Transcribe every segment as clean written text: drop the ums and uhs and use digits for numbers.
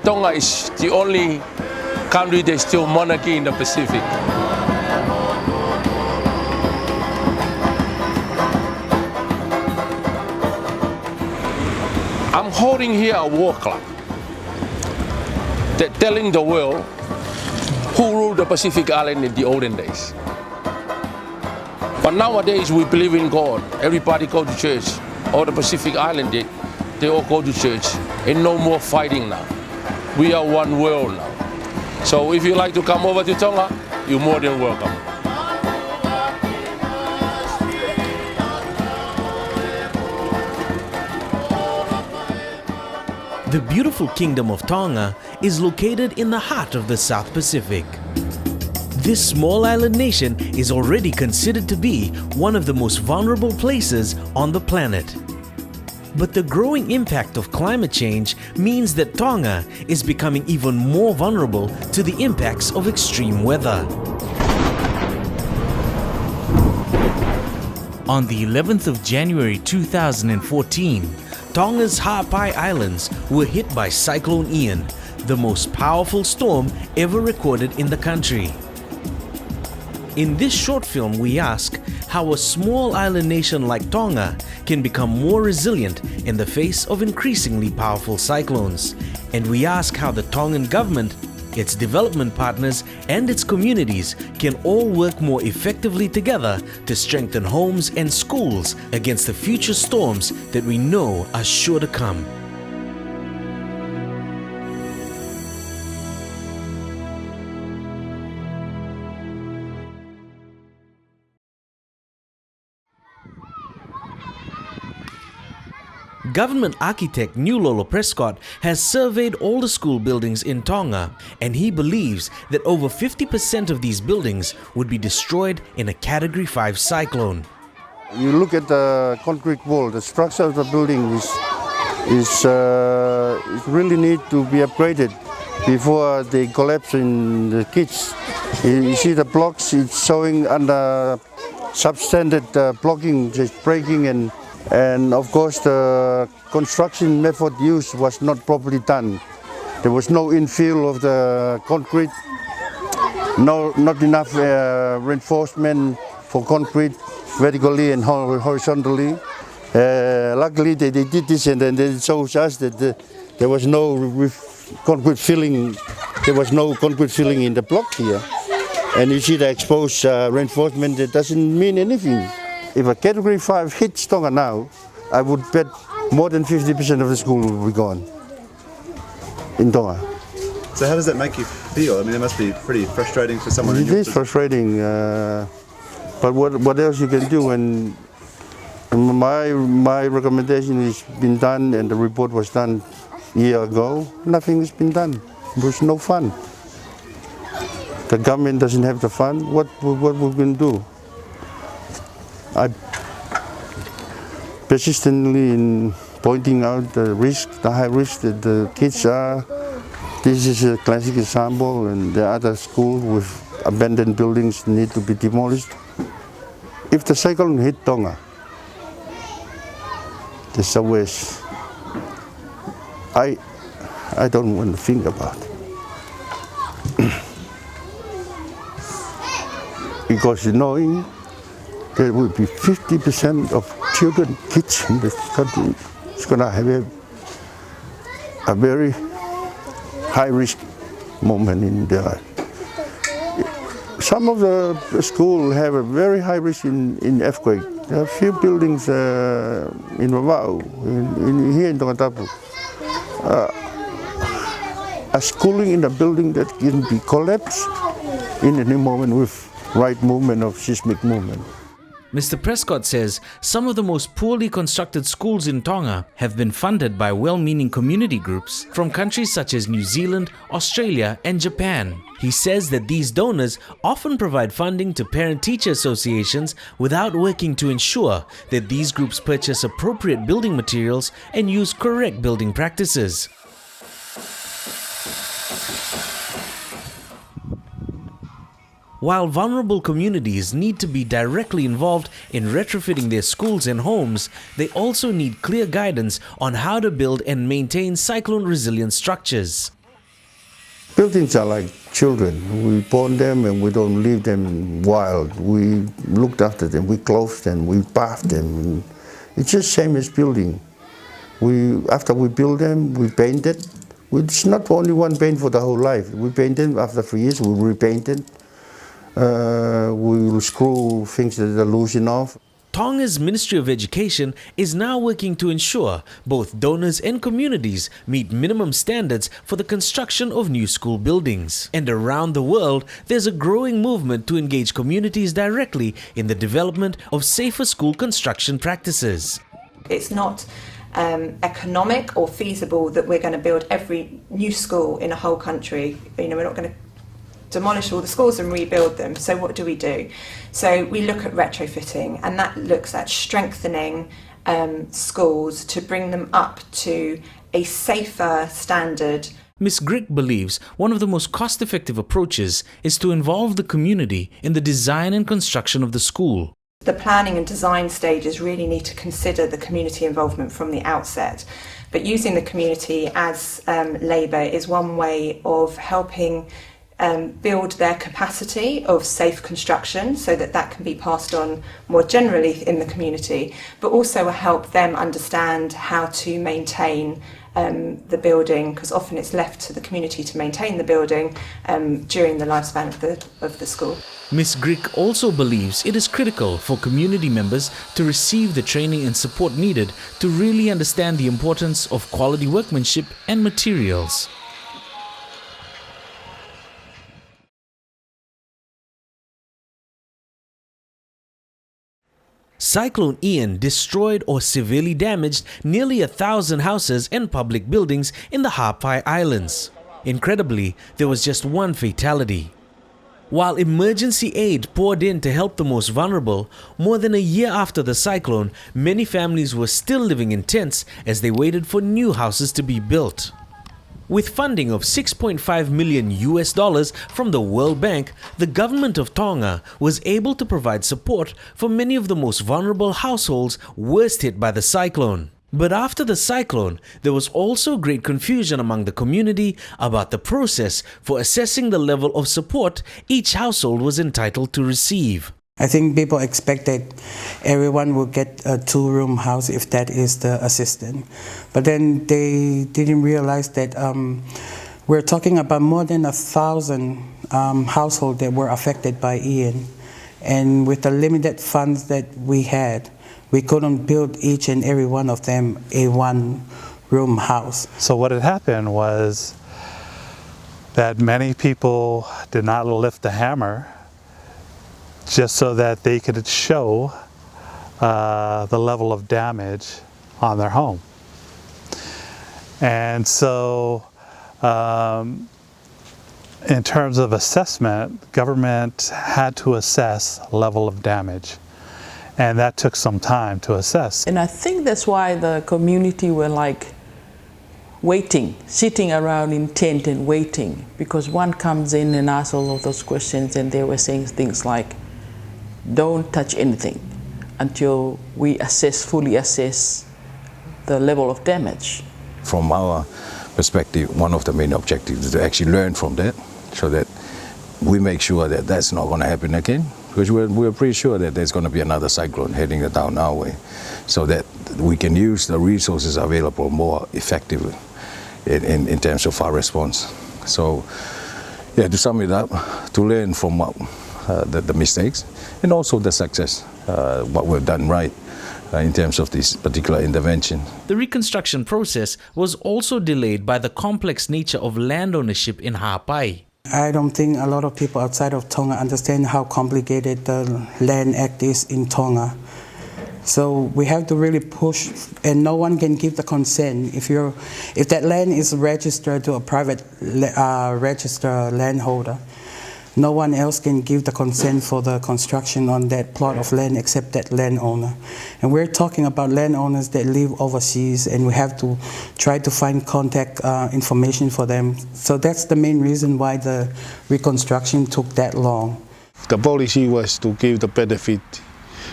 Tonga is the only country that's still monarchy in the Pacific. I'm holding here a war club that telling the world who ruled the Pacific Island in the olden days. But nowadays we believe in God. Everybody go to church. All the Pacific Island, they all go to church. And no more fighting now. We are one world now. So if you like to come over to Tonga, you're more than welcome. The beautiful kingdom of Tonga is located in the heart of the South Pacific. This small island nation is already considered to be one of the most vulnerable places on the planet. But the growing impact of climate change means that Tonga is becoming even more vulnerable to the impacts of extreme weather. On the 11th of January 2014, Tonga's Ha'apai Islands were hit by Cyclone Ian, the most powerful storm ever recorded in the country. In this short film, we ask how a small island nation like Tonga can become more resilient in the face of increasingly powerful cyclones. And we ask how the Tongan government, its development partners, and its communities can all work more effectively together to strengthen homes and schools against the future storms that we know are sure to come. Government architect Nulolo Prescott has surveyed all the school buildings in Tonga, and he believes that over 50% of these buildings would be destroyed in a Category 5 cyclone. You look at the concrete wall, the structure of the building is really need to be upgraded before they collapse in the kids. You see the blocks, it's showing under substandard blocking, just breaking, and of course the construction method used was not properly done. There was no infill of the concrete, not enough reinforcement for concrete vertically and horizontally. Luckily they did this, and then they showed us that there was no concrete filling. There was no concrete filling in the block here, and you see the exposed reinforcement. That doesn't mean anything. If a Category 5 hits Tonga now, I would bet more than 50% of the school will be gone in Tonga. So how does that make you feel? I mean, it must be pretty frustrating for someone. It is frustrating, but what else you can do? And my recommendation has been done, and the report was done a year ago. Nothing has been done. There's no fund. The government doesn't have the fund. What we can do? I persistently in pointing out the risk, the high risk that the kids are. This is a classic example, and the other schools with abandoned buildings need to be demolished. If the cyclone hit Tonga, the subways, I don't want to think about it. Because knowing there will be 50% of children, kids in this country, is going to have a very high-risk moment in their life. Some of the schools have a very high risk in earthquake. There are a few buildings in Ravau, here in Tongatapu. A schooling in a building that can be collapsed in any moment with right movement of seismic movement. Mr. Prescott says some of the most poorly constructed schools in Tonga have been funded by well-meaning community groups from countries such as New Zealand, Australia, and Japan. He says that these donors often provide funding to parent-teacher associations without working to ensure that these groups purchase appropriate building materials and use correct building practices. While vulnerable communities need to be directly involved in retrofitting their schools and homes, they also need clear guidance on how to build and maintain cyclone-resilient structures. Buildings are like children. We born them and we don't leave them wild. We looked after them, we clothed them, we bathed them. It's just same as building. After we build them, we paint it. It's not only one paint for the whole life. We paint them after 3 years, we repaint it. We will screw things that are loosened off. Tonga's Ministry of Education is now working to ensure both donors and communities meet minimum standards for the construction of new school buildings. And around the world, there's a growing movement to engage communities directly in the development of safer school construction practices. It's not economic or feasible that we're going to build every new school in a whole country. We're not going to demolish all the schools and rebuild them. So what do? So we look at retrofitting, and that looks at strengthening schools to bring them up to a safer standard. Ms. Grick believes one of the most cost-effective approaches is to involve the community in the design and construction of the school. The planning and design stages really need to consider the community involvement from the outset. But using the community as labour is one way of helping build their capacity of safe construction so that can be passed on more generally in the community, but also help them understand how to maintain the building, because often it's left to the community to maintain the building during the lifespan of the school. Ms. Grick also believes it is critical for community members to receive the training and support needed to really understand the importance of quality workmanship and materials. Cyclone Ian destroyed or severely damaged nearly 1,000 houses and public buildings in the Ha'apai Islands. Incredibly, there was just one fatality. While emergency aid poured in to help the most vulnerable, more than a year after the cyclone, many families were still living in tents as they waited for new houses to be built. With funding of $6.5 million from the World Bank, the government of Tonga was able to provide support for many of the most vulnerable households worst hit by the cyclone. But after the cyclone, there was also great confusion among the community about the process for assessing the level of support each household was entitled to receive. I think people expect that everyone will get a two-room house if that is the assistance. But then they didn't realize that we're talking about more than 1,000 households that were affected by Ian. And with the limited funds that we had, we couldn't build each and every one of them a one-room house. So what had happened was that many people did not lift the hammer just so that they could show the level of damage on their home. And so in terms of assessment, government had to assess level of damage. And that took some time to assess. And I think that's why the community were like waiting, sitting around in tent and waiting, because one comes in and asks all of those questions, and they were saying things like, don't touch anything until we fully assess the level of damage. From our perspective, one of the main objectives is to actually learn from that, so that we make sure that that's not going to happen again, because we're pretty sure that there's going to be another cyclone heading down our way, so that we can use the resources available more effectively in terms of our response. So, yeah, to sum it up, to learn from the mistakes and also the success, what we've done right in terms of this particular intervention. The reconstruction process was also delayed by the complex nature of land ownership in Ha'apai. I don't think a lot of people outside of Tonga understand how complicated the Land Act is in Tonga. So we have to really push, and no one can give the consent. If that land is registered to a private registered landholder, no one else can give the consent for the construction on that plot of land except that landowner. And we're talking about landowners that live overseas, and we have to try to find contact information for them. So that's the main reason why the reconstruction took that long. The policy was to give the benefit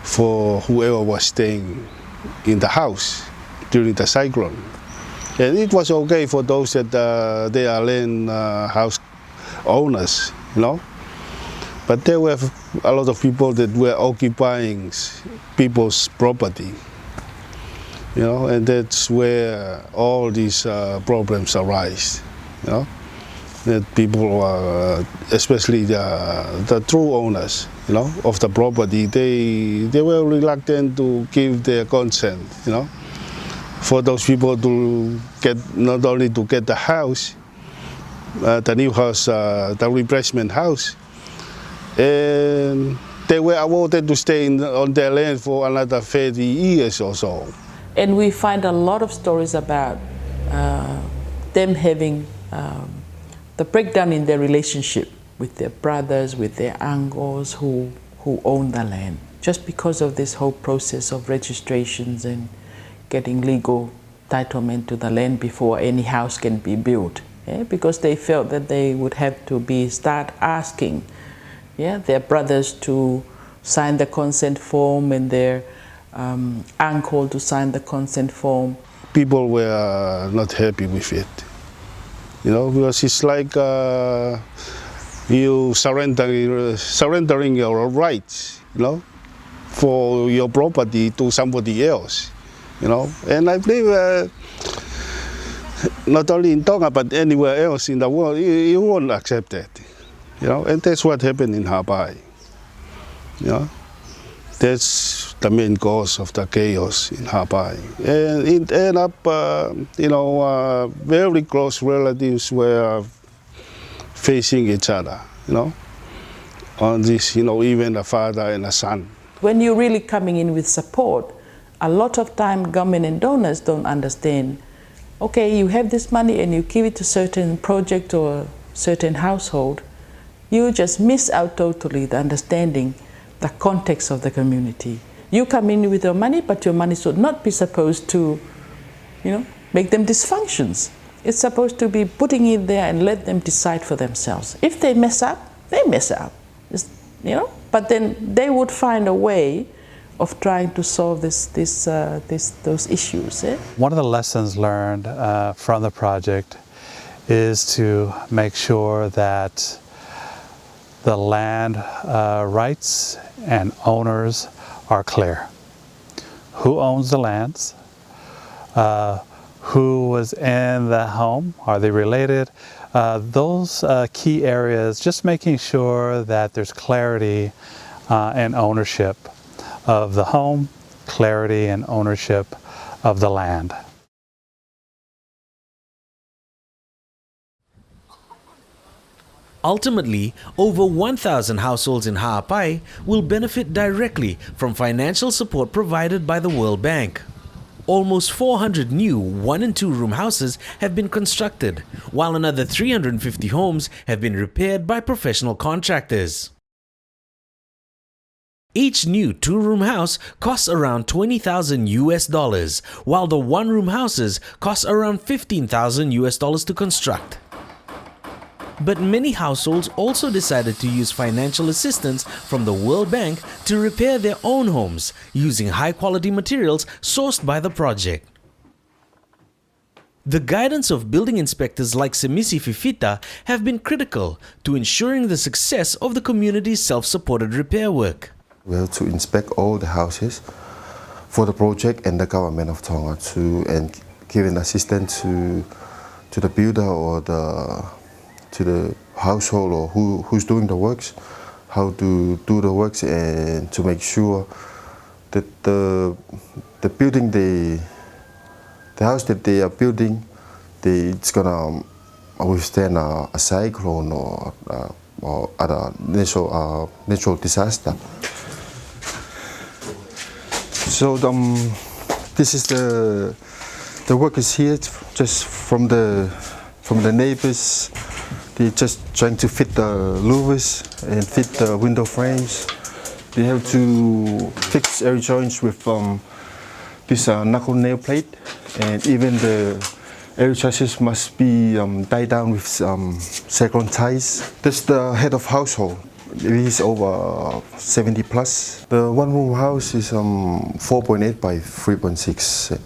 for whoever was staying in the house during the cyclone. And it was okay for those that their land house owners, you know. But there were a lot of people that were occupying people's property, you know, and that's where all these problems arise, you know. That people, especially the true owners, you know, of the property, they were reluctant to give their consent, you know, for those people to get, not only to get the house, the new house, the replacement house, and they were awarded to stay on their land for another 30 years or so. And we find a lot of stories about them having the breakdown in their relationship with their brothers, with their uncles who own the land, just because of this whole process of registrations and getting legal entitlement to the land before any house can be built. Because they felt that they would have to start asking their brothers to sign the consent form and their uncle to sign the consent form. People were not happy with it, you know, because it's like you surrendering your rights, you know, for your property to somebody else, you know. And I believe not only in Tonga but anywhere else in the world, you won't accept that, you know. And that's what happened in Ha'apai, you know. That's the main cause of the chaos in Ha'apai. And it ended up, you know, very close relatives were facing each other, you know, on this, you know, even a father and a son. When you're really coming in with support, a lot of time government and donors don't understand, okay, you have this money and you give it to certain project or certain household, you just miss out totally the understanding the context of the community. You come in with your money, but your money should not be supposed to, you know, make them dysfunctions. It's supposed to be putting it there and let them decide for themselves. If they mess up, they mess up, you know. But then they would find a way of trying to solve those issues. One of the lessons learned from the project is to make sure that the land rights and owners are clear. Who owns the lands? Who was in the home? Are they related? Those key areas, just making sure that there's clarity and ownership of the home, clarity and ownership of the land. Ultimately, over 1,000 households in Ha'apai will benefit directly from financial support provided by the World Bank. Almost 400 new 1- and 2-room houses have been constructed, while another 350 homes have been repaired by professional contractors. Each new 2-room house costs around $20,000, while the 1-room houses cost around $15,000 to construct. But many households also decided to use financial assistance from the World Bank to repair their own homes using high-quality materials sourced by the project. The guidance of building inspectors like Semisi Fifita have been critical to ensuring the success of the community's self-supported repair work. We have to inspect all the houses for the project and the government of Tonga and give an assistance to the builder or to the household or who's doing the works, how to do the works, and to make sure that the building, the house that they are building, it's gonna withstand a cyclone or other natural disaster. So this is the work is here just from the neighbors. They're just trying to fit the louvers and fit the window frames. They have to fix every joint with this knuckle nail plate, and even every chassis must be tied down with Cyclone ties. That's the head of household. He's over 70 plus. The 1-room house is 4.8 by 3.6.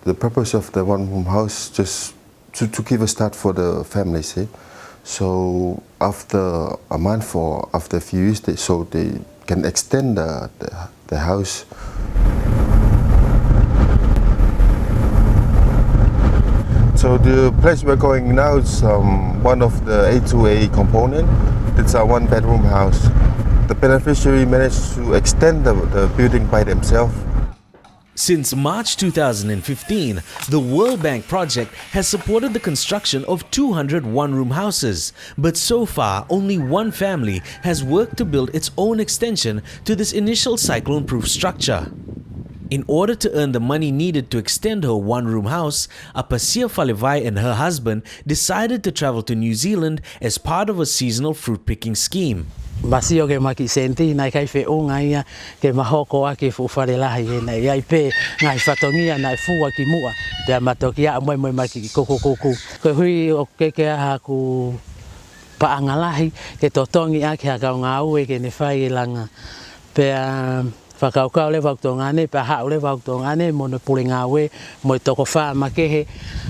The purpose of the 1-room house just to give a start for the families. So after a month or after a few years, they can extend the house. So the place we're going now is one of the A2A component. It's a one-bedroom house. The beneficiary managed to extend the building by themselves. Since March 2015, the World Bank project has supported the construction of 200 one-room houses, but so far only one family has worked to build its own extension to this initial cyclone-proof structure. In order to earn the money needed to extend her one-room house, Apasia Falevai and her husband decided to travel to New Zealand as part of a seasonal fruit-picking scheme. Masio ke maki senti nai kai fe o ngai ke mahoko ake fu farelahi nei ai pe ngai fatongia nai fuwa ki mua te matokia moi maki koko ko hui o ke ha ku paangalahi ke totongi ake ha ka ngau e ke ne fai langa pe whakaukau le wautongane, pa hao le wautongane, mo ne pulinga we, mo i toko wha makehe,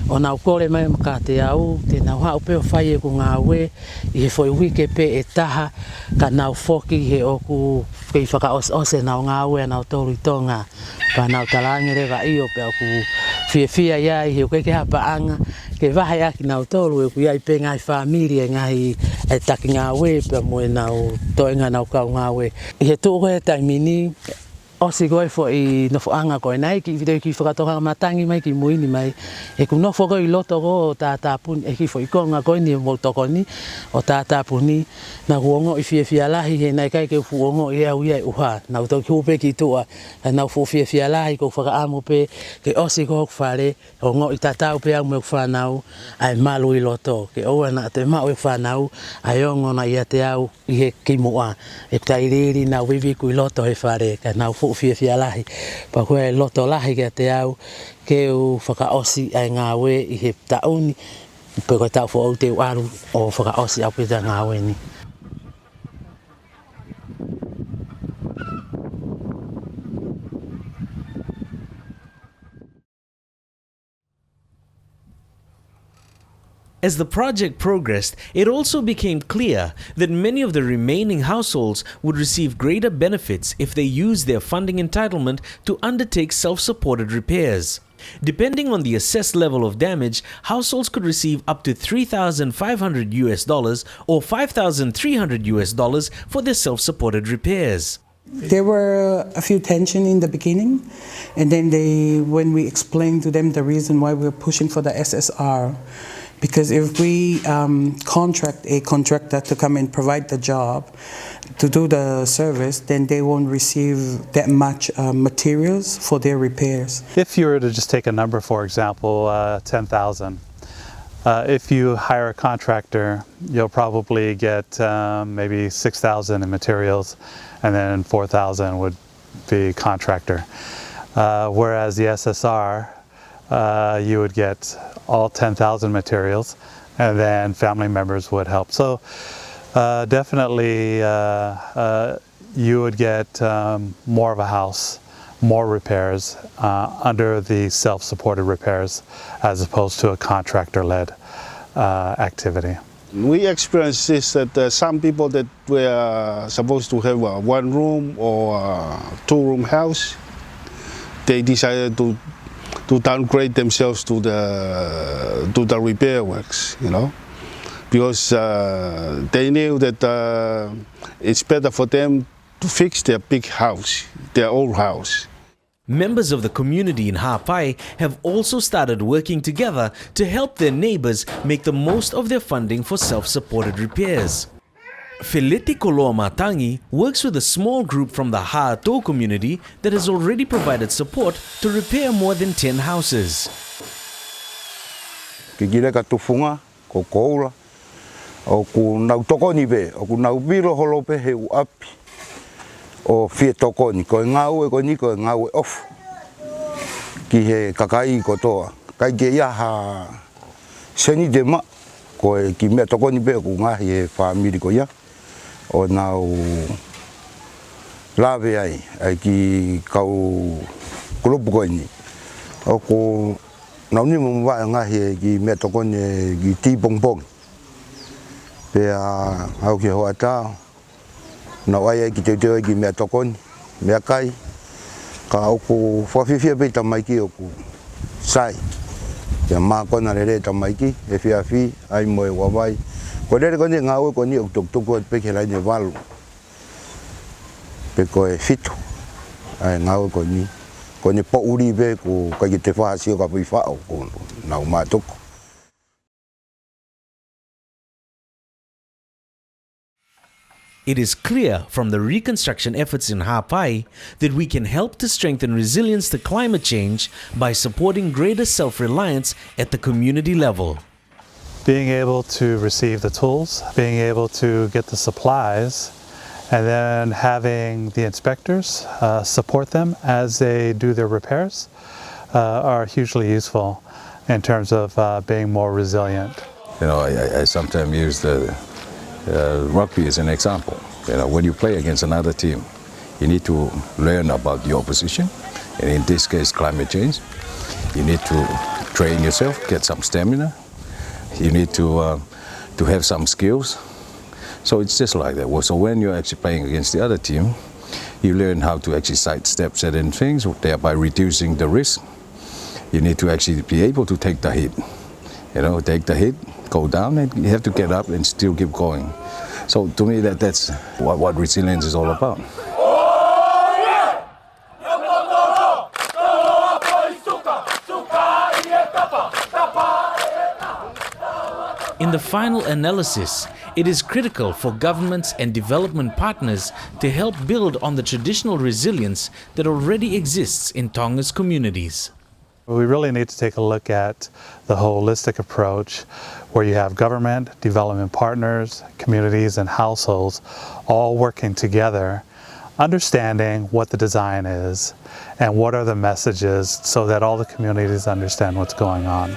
o nau kore mai maka te au, te nau hao peo whai e ku ngā we, i he whoi wike pe e taha, ka nau whoki he oku, kei whakaose nau ngā we, nau tōru i Tonga, pa nau talangi rewa i o peo ku whia iai, he uke ke hapa anga, ke wahe aki nau tōru e ku iai pe ngai whamiri e ngai e taki ngā we, peo mo e nau toenga nau kau ngā we. I he tōko e taimini, osi goe fo I nofo anga koe nei, ki video ki whakatoha matangi mai ki muini mai. E ku nofo koe I loto ko o tātāpuni, e ki fo I konga koe ni mo toko ni, o tātāpuni, na huongo I whia lahi he nei kai ke huongo I au iai uha. Na uto ki hupe ki tua, na fu whia lahi ko whakaamo pe, ke osi koe whare, o ngo I tātau pe au me whanau, ai malu I loto. Ke oa na te mau e whanau, ai ongo na ia te au I he ki mua. E tairiri na wiwi ku I loto he whare, ka nau whia lahi. Pa koe loto lahi kia te au, ke u whakaosi ai ngā we I he tauni, pe koe tau fo au te aru o whakaosi au pita ngā we ni. As the project progressed, it also became clear that many of the remaining households would receive greater benefits if they used their funding entitlement to undertake self-supported repairs. Depending on the assessed level of damage, households could receive up to $3,500 or $5,300 for their self-supported repairs. There were a few tension in the beginning, and then when we explained to them the reason why we're pushing for the SSR, because if we contract a contractor to come and provide the job, to do the service, then they won't receive that much materials for their repairs. If you were to just take a number, for example, 10,000, if you hire a contractor, you'll probably get maybe 6,000 in materials, and then 4,000 would be contractor. Whereas the SSR, you would get all 10,000 materials, and then family members would help. So definitely you would get more of a house, more repairs under the self-supported repairs as opposed to a contractor-led activity. We experienced this that some people that were supposed to have a one-room or a two-room house, they decided to downgrade themselves to the repair works, you know, because they knew that it's better for them to fix their big house, their old house. Members of the community in Ha'apai have also started working together to help their neighbors make the most of their funding for self-supported repairs. Feleti Koloa Matangi works with a small group from the Ha'ato community that has already provided support to repair more than 10 houses. Ki kire ka tufunga, ko koura, o ku nau tokoni be, o ku nau biro holope he uapi, o fie tokoni, ko ngau e ko ni ko ngau e ofu, ki he kakai ko toa, kai ke ia ha seni de ma, ko e ki mea tokoni be ku ngahi e whamiri ko ia, o nau lawe ai ki kau kulupu ko ni, o ku nau ni mo wa ngahi ki me tokoni ki ti bongbong Pea au ki hoa tau. Na wai ki te teo ki mea tokoni, mea kai. Ka oku whawhiwhia pe tamaiki oku sai. Pea maa kona rere tamaiki, e whiawhi, ai moe wawai. Ko rere koni ngā ue koni o tuktuku at peke rai ne walu. Pe koe whitu, ai ngā ue koni. Koni po uri pe ko kai ki te whahasio ka pui whao ko nau mātuku. It is clear from the reconstruction efforts in Ha'apai that we can help to strengthen resilience to climate change by supporting greater self-reliance at the community level. Being able to receive the tools, being able to get the supplies, and then having the inspectors support them as they do their repairs are hugely useful in terms of being more resilient. You know, I sometimes use the rugby as an example. You know, when you play against another team, you need to learn about the opposition, and in this case, climate change. You need to train yourself, get some stamina. You need to have some skills. So it's just like that. So when you're actually playing against the other team, you learn how to actually sidestep certain things, thereby reducing the risk. You need to actually be able to take the hit. You know, take the hit, go down, and you have to get up and still keep going. So to me, that's what resilience is all about. In the final analysis, it is critical for governments and development partners to help build on the traditional resilience that already exists in Tonga's communities. We really need to take a look at the holistic approach where you have government, development partners, communities, and households all working together, understanding what the design is and what are the messages so that all the communities understand what's going on.